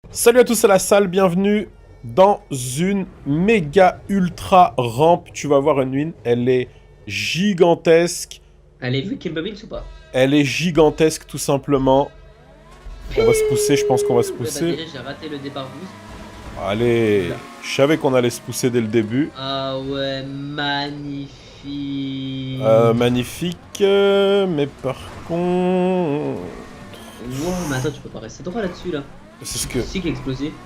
Salut à tous à la salle, bienvenue dans une méga ultra rampe. Tu vas voir Unwin, elle est gigantesque. Allez, vu Kim Bobbins ou pas? Elle est gigantesque tout simplement. On va se pousser, je pense qu'on va se Ouais, bah pousser. déjà, j'ai raté le départ boost. Allez, Oula. je savais qu'on allait se pousser dès le début. Ah ouais, magnifique. Magnifique, mais par contre... Wow, mais attends, tu peux pas rester droit là-dessus, là. C'est ce C'est que... qui c'est qui a explosé?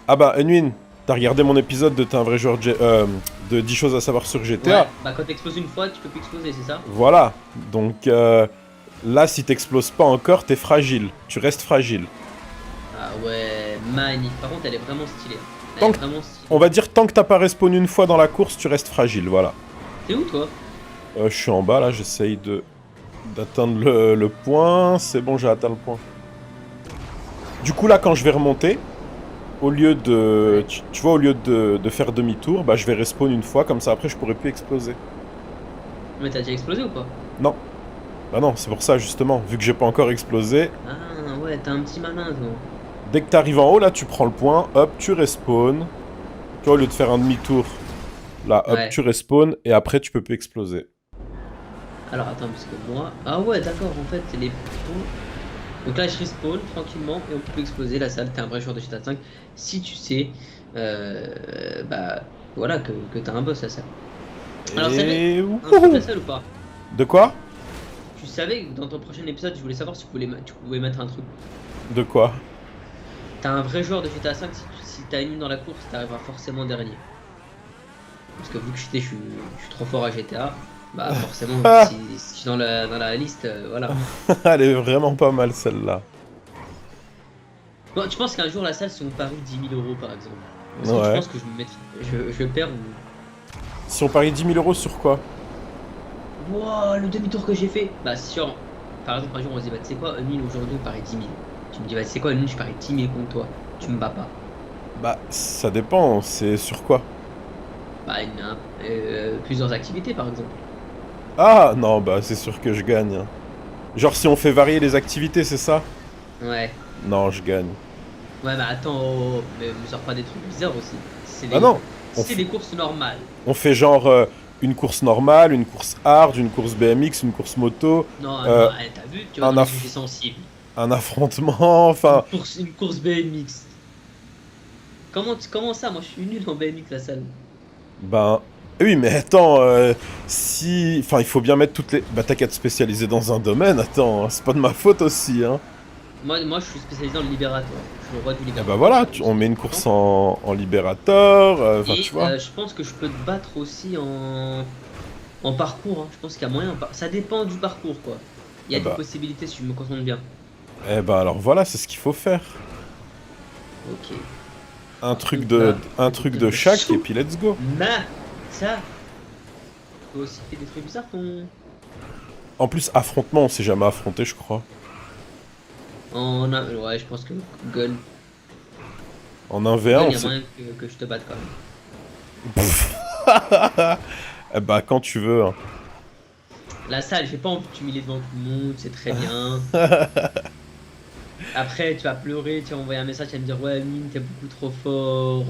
Ah bah, Unwin, t'as regardé mon épisode de T'es un vrai joueur de 10 choses à savoir sur GTA. Ouais, bah quand t'exploses une fois, tu peux plus exploser, c'est ça? Voilà, donc là, si t'exploses pas encore, t'es fragile. Tu restes fragile. Ah ouais, magnifique. Par contre, elle est vraiment stylée. Elle Tant est que- vraiment stylée. On va dire tant que t'as pas respawn une fois dans la course, tu restes fragile, voilà. T'es où, toi? Je suis en bas, là, j'essaye d'atteindre le point. C'est bon, j'ai atteint le point. Du coup, là, quand je vais remonter, au lieu de... Ouais. Tu vois, au lieu de faire demi-tour, bah, je vais respawn une fois, comme ça, après, je pourrai plus exploser. Mais t'as déjà explosé ou pas? Non. Bah non, c'est pour ça, justement. Vu que j'ai pas encore explosé, Ah ouais, t'es un petit malin, toi. dès que t'arrives en haut, là, tu prends le point, hop, tu respawns. Tu vois, au lieu de faire un demi-tour, là, hop, Ouais. tu respawns, et après, tu peux plus exploser. Alors attends, parce que moi... Ah ouais, d'accord, en fait, c'est les boutons. Donc là, je respawn tranquillement et on peut exploser la salle. T'es un vrai joueur de GTA 5 si tu sais, bah voilà, que t'as un boss à ça. Alors, ça fait Et... un truc Wouhou. à salle ou pas? De quoi? Tu savais que dans ton prochain épisode, je voulais savoir si tu pouvais mettre un truc. De quoi? T'es un vrai joueur de GTA 5 si t'as une ligne dans la course, t'arriveras forcément dernier. Parce que vu que je suis trop fort à GTA, bah forcément, Ah. si je suis dans la liste, voilà. Elle est vraiment pas mal, celle-là. Bon, tu penses qu'un jour la salle, si on parie 10 000 € par exemple, est-ce que tu Ouais. penses que je me mettrai, je perds ou... Si on parie 10 000 € sur quoi? Wow, le demi-tour que j'ai fait. Bah, sur. Par exemple, un jour, on se dit, bah, tu sais quoi, une aujourd'hui, on parie 10 000. Tu me dis, bah, tu sais quoi, une je parie 10 000 contre toi. Tu me bats pas. Bah, ça dépend, c'est sur quoi? Bah, plusieurs activités, par exemple. Ah, non, bah, c'est sûr que je gagne, hein. Genre, si on fait varier les activités, c'est ça? Ouais. Non, je gagne. Ouais, bah, attends, mais me sors pas des trucs bizarres aussi. Ah non, Si on, c'est des courses normales. on fait genre une course normale, une course hard, une course BMX, une course moto, Non, non, euh, t'as vu, tu vas un, dans les aff- sujets sensibles. un affrontement, enfin, Une course BMX. Comment ça? Moi, je suis nul en BMX, la salle. ben... Oui, mais attends, si... Enfin, il faut bien mettre toutes les... Bah, t'as qu'à te spécialiser dans un domaine, attends, c'est pas de ma faute aussi, hein. Moi, je suis spécialisé dans le libératoire. Je suis le roi du Et bah libératoire. voilà, Je sais on met une pas si course en libérateur, enfin, tu Et vois. je pense que je peux te battre aussi en parcours, hein. Je pense qu'il y a moyen. Ça dépend du parcours, quoi. Il y Eh a des bah, possibilités si je me concentre bien. alors voilà, c'est ce qu'il faut faire. Ok. Un Par truc contre, là, un je vais truc te de le chaque, et sou. puis let's go. Ça, tu peux aussi faire des trucs bizarres, ton. En plus, affrontement, on s'est jamais affronté, je crois. Ouais, je pense que Gun. En 1v1, Gun, on il y a s'est... moyen que je te batte quand même. Eh bah, quand tu veux, hein. La salle, j'ai pas envie de t'humilier devant tout le monde, c'est très bien. Après, tu vas pleurer, tu vas envoyer un message, tu vas me dire, ouais, Mine, t'es beaucoup trop fort.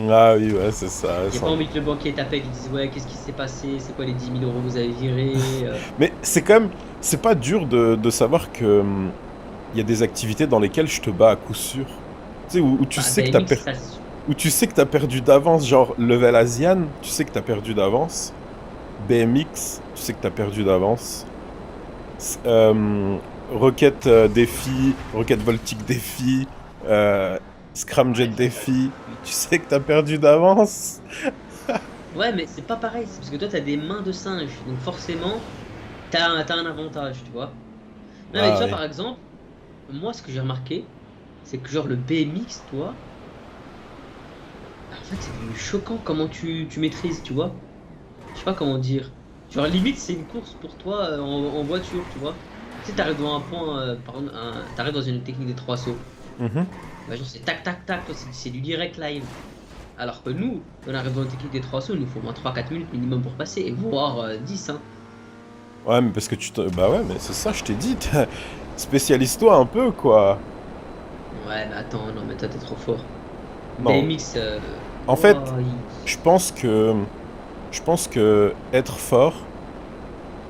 Ah oui, ouais, c'est ça. J'ai pas envie que le banquier t'appelle, il dise ouais, qu'est-ce qui s'est passé, c'est quoi les 10 000 € que vous avez virés. Mais c'est quand même... C'est pas dur de savoir que... Il y a des activités dans lesquelles je te bats à coup sûr. Tu sais, où tu Bah, sais que t'as BMX, ça, où tu sais que t'as perdu d'avance, genre level Asian, tu sais que t'as perdu d'avance. BMX, tu sais que t'as perdu d'avance. Rocket défi, Rocket Voltic défi, Scramjet défi, tu sais que t'as perdu d'avance. ouais, mais c'est pas pareil, c'est parce que toi t'as des mains de singe, donc forcément t'as un avantage, tu vois. Non, mais tu Ah vois, oui. par exemple, moi ce que j'ai remarqué, c'est que genre le BMX, toi, en fait c'est devenu choquant comment tu maîtrises, tu vois. Je sais pas comment dire. Genre limite c'est une course pour toi en voiture, tu vois. Tu sais, t'arrives dans un point, par exemple, t'arrives dans une technique des trois sauts. Mhm. Bah, genre c'est tac tac tac, toi, c'est du direct live. Alors que nous, on arrive dans une technique des 3 sauts, il nous faut au moins 3 4 minutes minimum pour passer, et voire 10, hein. Ouais, mais parce que tu te... Bah ouais, mais c'est ça, je t'ai dit. Spécialise-toi un peu, quoi. Ouais, mais attends, non, mais toi, t'es trop fort. Non. BMX, En fait, oh, je pense que... Je pense que être fort...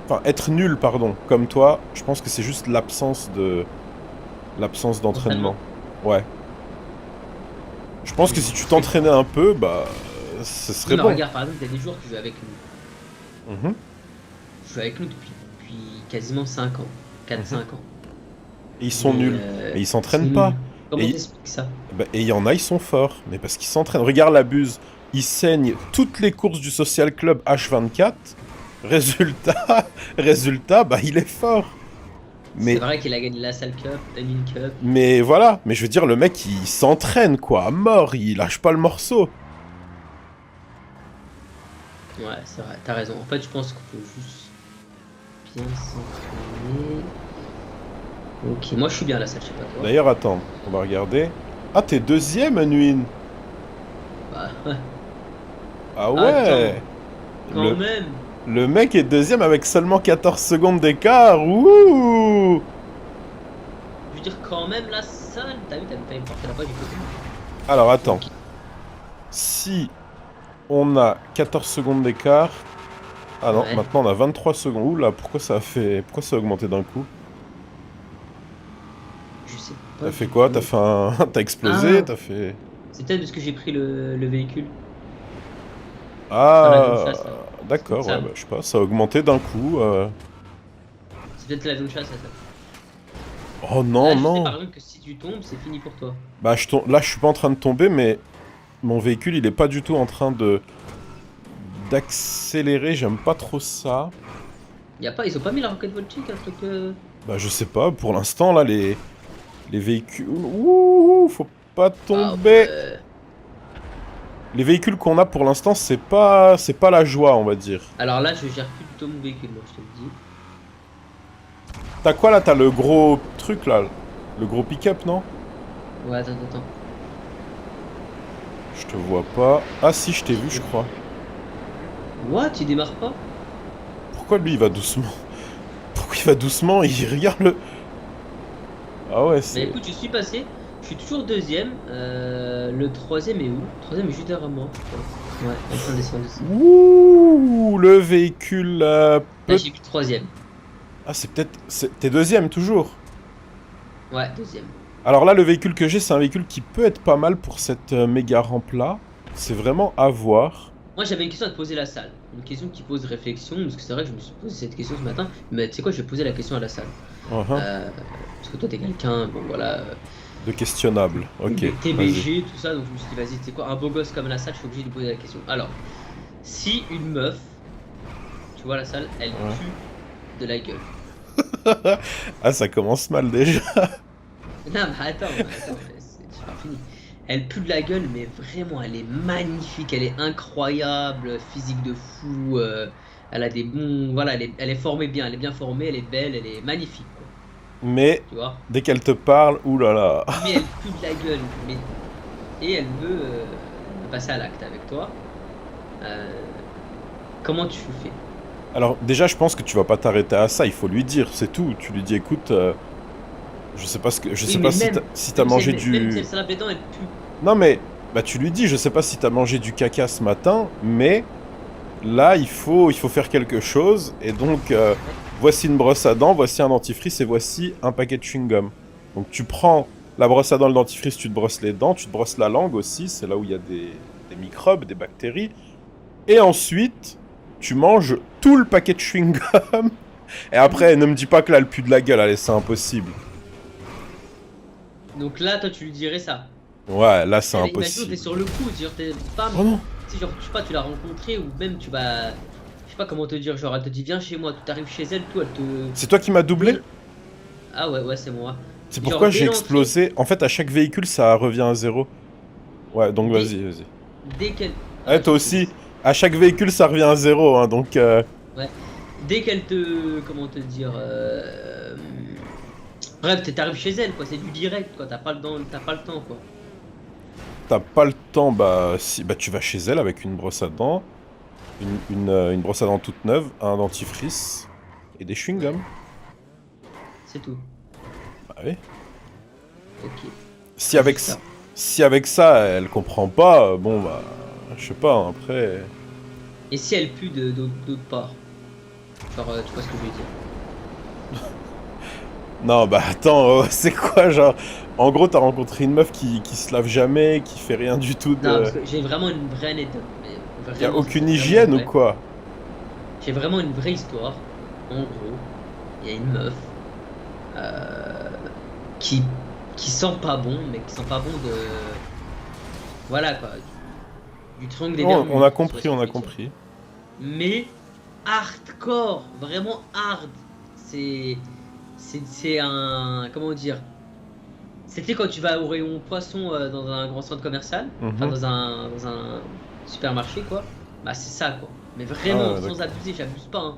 Enfin, être nul, pardon, comme toi, je pense que c'est juste l'absence de... L'absence Entraînement. d'entraînement. Ouais. Je pense que si tu t'entraînais un peu, bah... Ce Oui, serait mais bon. regarde, par exemple, il y a des joueurs qui jouent avec nous. Mhm, Je joue avec nous depuis quasiment 5 ans. Quatre mhm. cinq ans. Et ils sont Mais nuls. Mais ils ils sont s'entraînent pas. nuls. Comment Et t'expliques ça? bah, et il y en a, ils sont forts. Mais parce qu'ils s'entraînent. Regarde la Buse. Il saigne toutes les courses du Social Club H24. Résultat... Résultat, bah il est fort. C'est Mais... vrai qu'il a gagné la Salle Cup, la Mini Cup. Mais voilà. Mais je veux dire, le mec, il s'entraîne, quoi. À mort. Il lâche pas le morceau. Ouais, c'est vrai, t'as raison. En fait, je pense qu'il faut juste bien s'entraîner. Ok, moi je suis bien à la salle, je sais pas toi. D'ailleurs, attends. On va regarder. Ah, t'es deuxième, Anuin. Bah, Ah attends, ouais. quand Le... même. Le mec est deuxième avec seulement 14 secondes d'écart. Ouh. Je veux dire, quand même, la salle. T'as vu, t'as pas porté la page du côté. Alors, attends. Ok. Si on a 14 secondes d'écart... Ah non, Ouais, maintenant on a 23 secondes. Ouh là, pourquoi ça a fait... Pourquoi ça a augmenté d'un coup? je sais pas T'as fait du quoi? T'as tout. fait un... T'as explosé? Ah, T'as fait... c'est peut-être parce que j'ai pris le véhicule. Enfin, l'avion de Ah... chasse, là. C'est peut-être D'accord, ouais, ça. bah, je sais pas, ça a augmenté d'un coup. C'est peut-être l'avion de chasse, ça. Oh non, Là, je sais non. par exemple que si tu tombes, c'est fini pour toi. Bah, là, je suis pas en train de tomber, mais mon véhicule, il est pas du tout en train de... d'accélérer, j'aime pas trop ça. Y a pas, ils ont pas mis la rocket voltique, un truc. Bah, je sais pas, pour l'instant, là, les véhicules... Ouh, faut pas Ah tomber. ouais. Les véhicules qu'on a pour l'instant, c'est pas la joie, on va dire. Alors là, je gère plus du tout mon véhicule, moi, je te le dis. T'as quoi, là? T'as le gros truc, là? Le gros pick-up, non? Ouais, attends. Je te vois pas. Ah si, je t'ai vu, je crois. What? Il démarre pas? Pourquoi lui, il va doucement? Pourquoi il va doucement? Il regarde le... Ah ouais, Bah c'est... écoute, je suis passé. Je suis toujours deuxième. Le troisième est où? Le troisième est juste derrière moi. Ouais, en train de descendre ici. Ouh, le véhicule... Là, j'ai plus troisième. Ah, c'est peut-être... T'es deuxième, toujours. Ouais, deuxième. Alors là, le véhicule que j'ai, c'est un véhicule qui peut être pas mal pour cette méga rampe-là. C'est vraiment à voir. Moi, j'avais une question à te poser à la salle. Une question qui pose réflexion, parce que c'est vrai que je me suis posé cette question ce matin. Mais tu sais quoi, je vais poser la question à la salle. Uhum. Parce que toi, t'es quelqu'un, bon voilà, De questionnable. Ok, vas-y. TBG, tout ça. Donc je me suis dit, vas-y, tu sais quoi, un beau gosse comme la salle, je suis obligé de lui poser la question. Alors, si une meuf, tu vois la salle, elle Ouais. pue de la gueule. Ah, ça commence mal déjà. Non, mais attends, c'est pas fini. Elle pue de la gueule, mais vraiment, elle est magnifique, elle est incroyable, physique de fou. Elle a des bons. Voilà, elle est formée bien, elle est bien formée, elle est belle, elle est magnifique, quoi. Mais Tu vois? dès qu'elle te parle, oulala. Mais elle pue de la gueule, mais. Et elle veut passer à l'acte avec toi. Euh, Comment tu fais? Alors déjà, je pense que tu vas pas t'arrêter à ça. Il faut lui dire, c'est tout. Tu lui dis, écoute, je sais pas je Oui, sais mais pas si même, t'as mangé même si elle du. se lave les dents, elle pue. Non mais, bah tu lui dis, je sais pas si t'as mangé du caca ce matin, mais là, il faut faire quelque chose. Et donc, Ouais. voici une brosse à dents, voici un dentifrice et voici un paquet de chewing-gum. Donc tu prends la brosse à dents, le dentifrice, tu te brosses les dents, tu te brosses la langue aussi, c'est là où il y a des microbes, des bactéries. Et ensuite, tu manges tout le paquet de chewing-gum. Et après, ne me dis pas que là, elle pue de la gueule, allez, c'est impossible. Donc là, toi, tu lui dirais ça. Ouais, là, c'est Et là, imagine, t'es impossible. sur le coup, genre, t'es bam, Oh non. tu sais, genre, je sais pas, tu l'as rencontrée, ou même tu vas. Je sais pas comment te dire, genre, elle te dit, viens chez moi, tu arrives chez elle, tout, elle te. C'est toi qui m'as doublé? Ah ouais, ouais, c'est moi. C'est Genre, pourquoi dès j'ai l'entrée, explosé. En fait, à chaque véhicule, ça revient à zéro. Ouais, donc dès, vas-y, vas-y. dès qu'elle. Ouais, Ah, toi je te aussi, laisse. à chaque véhicule, ça revient à zéro, hein, donc... Ouais. Dès qu'elle te. Comment te dire. Bref, t'arrives chez elle, quoi, c'est du direct, quoi, t'as pas le temps, quoi. T'as pas le temps, bah, si, bah tu vas chez elle avec une brosse à dents, une brosse à dents toute neuve, un dentifrice et des Ouais, chewing-gums. c'est tout. Bah oui. Ok. Si C'est avec, juste ça. si avec ça, elle comprend pas, bon bah, je sais pas, hein, après... Et si elle pue d'autre part? Genre, tu vois ce que je veux dire? Non, bah attends, c'est quoi, genre... En gros, t'as rencontré une meuf qui se lave jamais, qui fait rien du tout Non, de... parce que j'ai vraiment une vraie anecdote. Mais Y a vraiment, ça aucune c'est vraiment hygiène ou vrai. quoi? J'ai vraiment une vraie histoire. En gros, il y a une meuf euh, qui, qui sent pas bon, mais qui sent pas bon de. Voilà quoi, du triangle des Non, on Bermudes, a si tu vois ce compris, que on je a veux dire. compris. Mais hardcore, vraiment hard. C'est. C'est un. Comment dire? C'était quand tu vas au rayon poisson dans un grand centre commercial, enfin Mhm. dans un supermarché quoi. Bah c'est ça quoi. Mais Ah, vraiment, ouais, sans d'accord. abuser, j'abuse pas, hein.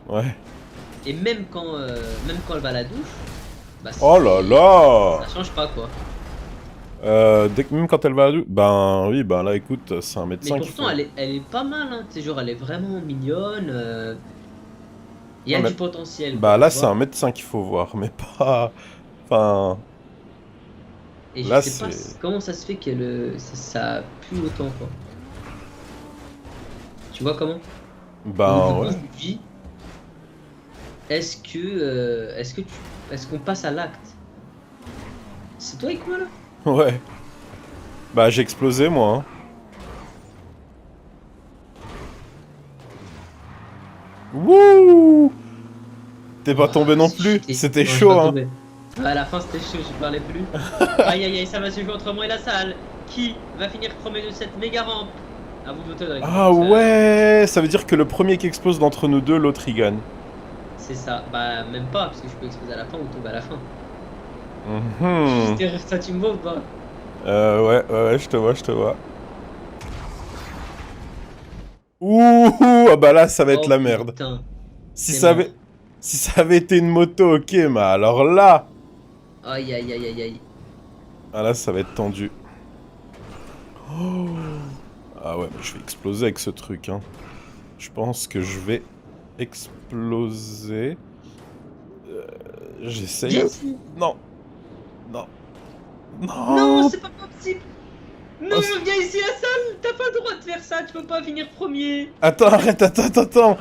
Ouais. Et même quand elle va à la douche, bah Oh là c'est là! ça change pas quoi. Même quand elle va à la ben oui, ben là écoute, c'est un Mais médecin qu'il pourtant faut. elle est pas mal, hein. Tu sais, genre elle est vraiment mignonne. Il y Ouais, a mais du potentiel bah quoi, là tu c'est un vois. médecin qu'il faut voir, mais pas. Enfin, Et je là sais pas c'est. comment ça se fait ça pue autant quoi. Tu vois comment? Donc du Ben coup ouais. je me dis, est-ce qu'on passe à l'acte? C'est toi avec moi là? Ouais. Bah j'ai explosé moi. Hein. Wouh! T'es pas Oh, tombé non c'est plus? cheaté. C'était Non, je suis chaud, pas hein? tombé. À la fin, c'était chaud, je parlais plus. Aïe aïe aïe, ça va se jouer entre moi et la salle. Qui va finir premier de cette méga rampe? À vous de voter dans les Ah commentaires. ouais! Ça veut dire que le premier qui explose d'entre nous deux, l'autre il gagne. C'est ça. Bah, même pas, parce que je peux exploser à la fin ou tomber à la fin. Mhm. Ça, tu me vois ou pas? Ouais, ouais, ouais, je te vois, je te vois. Ouh! Ah bah là, ça va être Oh la merde. putain, Si c'est ça avait, mort. si ça avait été une moto, ok, mais alors là, Aïe aïe aïe aïe aïe. ah là, ça va être tendu. Oh. Ah ouais, mais je vais exploser avec ce truc, hein. Je pense que je vais exploser. J'essaye. Yes! Non, non, Non, non. c'est pas possible! Non, Oh, viens ici la salle! T'as pas le droit de faire ça, tu peux pas finir premier! attends, arrête, attends.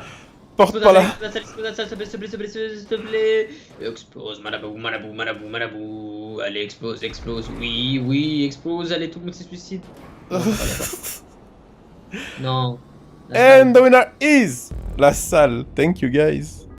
Porte pas là. Explose la salle, s'il te plaît, s'il te plaît, s'il te plaît, s'il te plaît. Explose, malabou, malabou, malabou, malabou. Allez, explose, explose. Oui, oui, explose. Allez, tout le monde se suicide. Non, pas d'accord. Non, la And salle. the winner is la salle. Thank you guys.